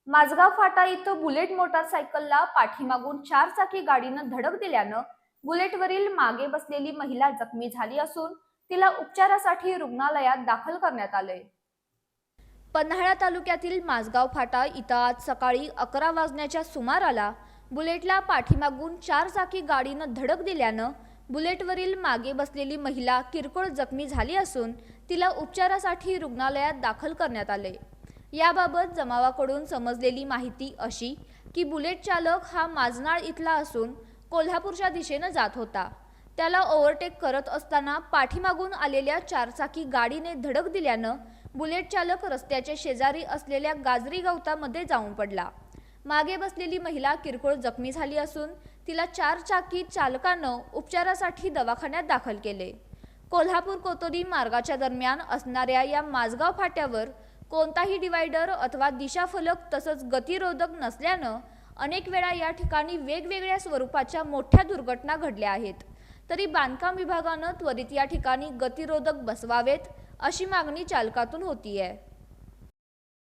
माझगाव फाटा इथं बुलेट मोटारसायकलला पाठीमागून चारचाकी गाडीनं धडक दिल्यानं बुलेटवरील मागे बसलेली महिला जखमी झाली असून तिला उपचारासाठी रुग्णालयात दाखल करण्यात आले। पन्हाळा तालुक्यातील माझगाव फाटा इथं आज सकाळी 11 वाजण्याच्या सुमाराला बुलेटला पाठीमागून चारचाकी गाडीनं धडक दिल्यानं बुलेटवरील मागे बसलेली महिला किरकोळ जखमी झाली असून तिला उपचारासाठी रुग्णालयात दाखल करण्यात आले। याबाबत जमावाकडून समजलेली माहिती अशी की बुलेट चालक हा माजनाळ इथला असून कोल्हापूरच्या दिशेने जात होता। त्याला ओव्हरटेक करत असताना पाठीमागून आलेल्या चारचाकी गाडीने धडक दिल्यानं बुलेट चालक रस्त्याच्या शेजारी असलेल्या गाजरी गवतामध्ये जाऊन पडला। मागे बसलेली महिला किरकोळ जखमी झाली असून तिला चारचाकी चालकानं उपचारासाठी दवाखान्यात दाखल केले। कोल्हापूर कोतोली मार्गाच्या दरम्यान असणाऱ्या या माझगाव फाट्यावर कोणताही डिवायडर अथवा दिशाफलक तसंच गतिरोधक नसल्यानं अनेक वेळा या ठिकाणी वेगवेगळ्या स्वरूपाच्या मोठ्या दुर्घटना घडल्या आहेत। तरी बांधकाम विभागानं त्वरित या ठिकाणी गतिरोधक बसवावेत अशी मागणी चालकातून होतीये।